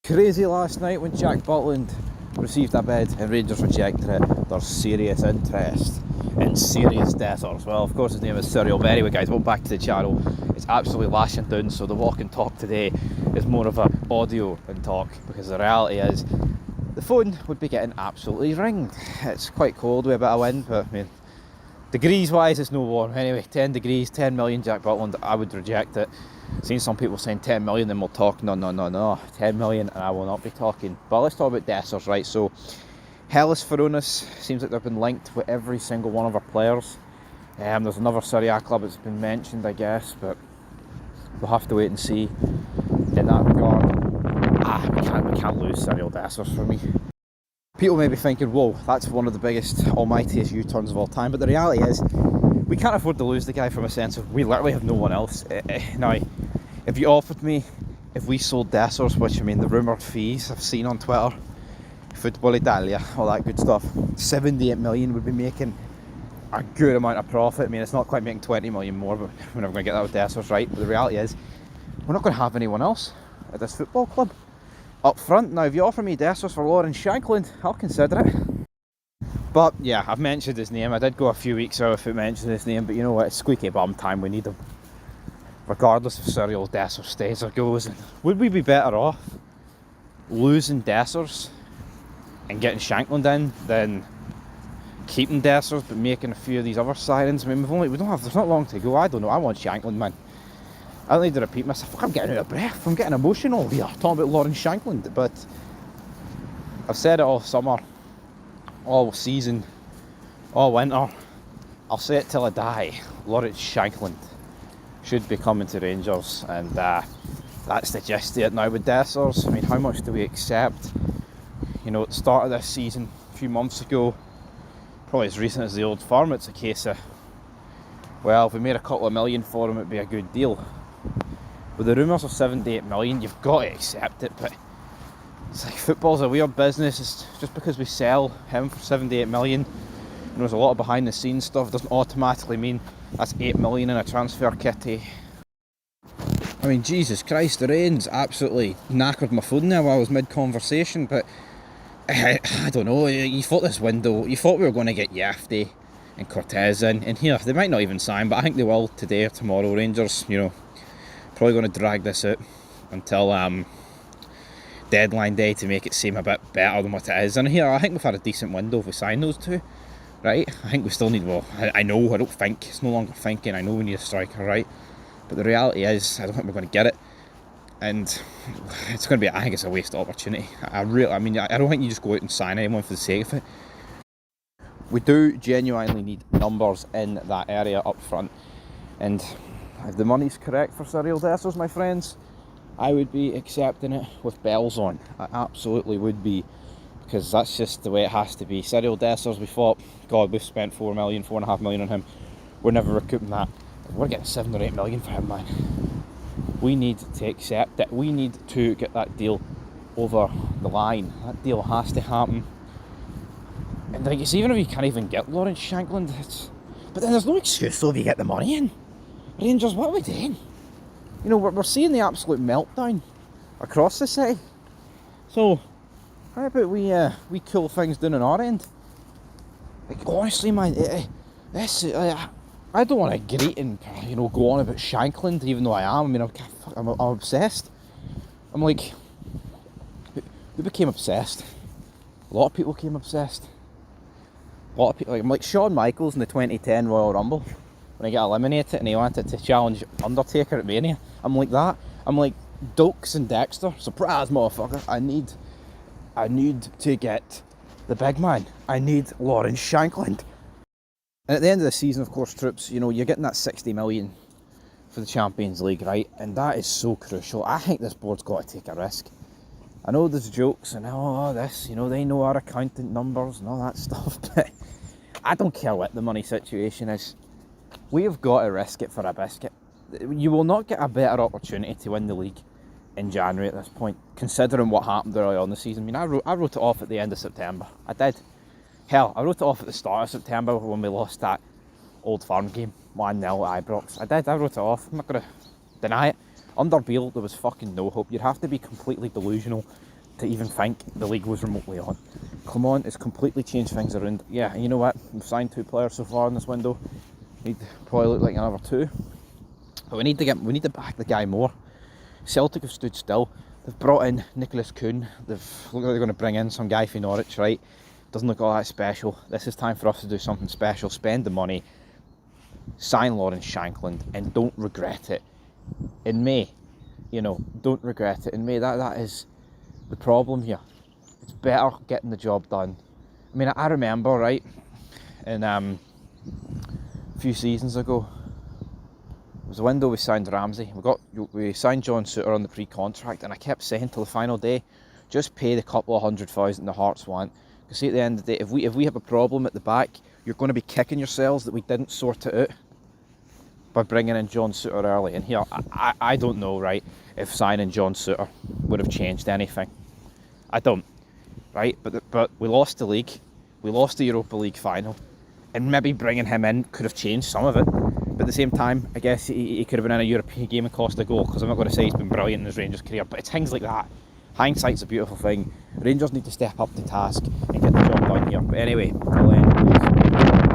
crazy last night when Jack Butland received a bid and Rangers rejected it. There's serious interest in Cyriel Dessers. Well, of course his name is Cyriel. But anyway guys, welcome back to the channel. It's absolutely lashing down, so the walk and talk today is more of a audio and talk, because the reality is the phone would be getting absolutely ringed. It's quite cold with a bit of wind, but I mean, degrees wise it's no warm. Anyway, 10 degrees, 10 million Jack Butland, I would reject it. Seen some people saying 10 million then we'll talk. No, 10 million and I will not be talking. But let's talk about Dessers, right? So Hellas Veronis seems like they've been linked with every single one of our players. There's another Serie club that's been mentioned, I guess, but we'll have to wait and see in that regard. We can't lose Cyriel Dessers for me. People may be thinking, whoa, that's one of the biggest, almightiest U-turns of all time, but the reality is we can't afford to lose the guy, from a sense of we literally have no one else. Now, if you offered me, if we sold Dessers, which I mean the rumoured fees I've seen on Twitter, Football Italia, all that good stuff, 78 million would be making a good amount of profit. I mean, it's not quite making 20 million more, but we're never going to get that with Dessers, right? But the reality is we're not going to have anyone else at this football club up front. Now, if you offer me Dessers for Lauren Shankland, I'll consider it. But yeah, I've mentioned his name. I did go a few weeks out without mentioning his name, but you know what, it's squeaky bum time, we need him. Regardless if Cyriel Dessers stays or goes. And would we be better off losing Dessers and getting Shankland in than keeping Dessers but making a few of these other signings? I mean, there's not long to go. I don't know, I want Shankland, man. I don't need to repeat myself. I'm getting out of breath, I'm getting emotional here talking about Lauren Shankland. But I've said it all summer, all season, all winter, I'll say it till I die. Lauren Shankland should be coming to Rangers, and that's the gist of it now with Dessers. I mean, how much do we accept? You know, at the start of this season, a few months ago, probably as recent as the Old Firm, it's a case of, well, if we made a couple of million for him, it'd be a good deal. With the rumours of 78 million, you've got to accept it, but it's like football's a weird business. It's just because we sell him for 78 million, and there's a lot of behind the scenes stuff, doesn't automatically mean that's 8 million in a transfer kitty. I mean, Jesus Christ, the rain's absolutely knackered my phone there while I was mid-conversation, but I don't know, you thought this window, you thought we were going to get Yafty and Cortez in, and here, they might not even sign, but I think they will today or tomorrow. Rangers, you know, probably going to drag this out until deadline day to make it seem a bit better than what it is. And here, I think we've had a decent window if we sign those two, right? I think we still need, well, I don't think, it's no longer thinking, I know we need a striker, right? But the reality is, I don't think we're going to get it. And it's going to be, I think it's a waste of opportunity. I don't think you just go out and sign anyone for the sake of it. We do genuinely need numbers in that area up front. And if the money's correct for Cyriel Dessers, my friends, I would be accepting it with bells on. I absolutely would be, because that's just the way it has to be. Cyriel Dessers, we thought, God, we've spent 4.5 million on him. We're never recouping that. We're getting 7 or 8 million for him, man. We need to accept it. We need to get that deal over the line. That deal has to happen. And like, it's even if you can't even get Lauren Shankland, but then there's no excuse though if you get the money in. Rangers, what are we doing? You know, we're seeing the absolute meltdown across the city. So how about we cool things down on our end? Like, honestly, man, I don't want to greet and, you know, go on about Shankland, even though I am. I mean, I'm obsessed. I'm like, who became obsessed? A lot of people became obsessed. A lot of people, like, I'm like Shawn Michaels in the 2010 Royal Rumble when he got eliminated and he wanted to challenge Undertaker at Mania. I'm like that. I'm like Dokes and Dexter. Surprise, motherfucker! I need to get the big man. I need Lauren Shankland. And at the end of the season, of course, troops, you know, you're getting that 60 million for the Champions League, right? And that is so crucial. I think this board's got to take a risk. I know there's jokes and this, you know, they know our accountant numbers and all that stuff, but I don't care what the money situation is. We have got to risk it for a biscuit. You will not get a better opportunity to win the league in January at this point, considering what happened early on in the season. I mean, I wrote it off at the end of September. I did. Hell, I wrote it off at the start of September when we lost that Old Firm game, 1-0 at Ibrox. I wrote it off. I'm not going to deny it. Under Beale, there was fucking no hope. You'd have to be completely delusional to even think the league was remotely on. Clement has completely changed things around. Yeah, and you know what? We've signed 2 players so far in this window. Need probably look like another 2. But we need to back the guy more. Celtic have stood still. They've brought in Nicholas Kuhn. They've looked like they're going to bring in some guy from Norwich, right? Doesn't look all that special. This is time for us to do something special. Spend the money, sign Lawrence Shankland, and don't regret it in May. You know, don't regret it in May. That is the problem here. It's better getting the job done. I mean, I remember, right, in a few seasons ago, it was a window we signed Ramsey. We signed John Souttar on the pre-contract, and I kept saying till the final day, just pay the couple of 100,000 the Hearts want. Because see, at the end of the day, if we have a problem at the back, you're going to be kicking yourselves that we didn't sort it out by bringing in John Souttar early. And here, I don't know, right, if signing John Souttar would have changed anything. I don't, right? But we lost the league, we lost the Europa League final, and maybe bringing him in could have changed some of it. But at the same time, I guess he could have been in a European game and cost a goal, because I'm not going to say he's been brilliant in his Rangers career, but it's things like that. Hindsight's a beautiful thing. Rangers need to step up to task and get the job done here. But anyway, till then,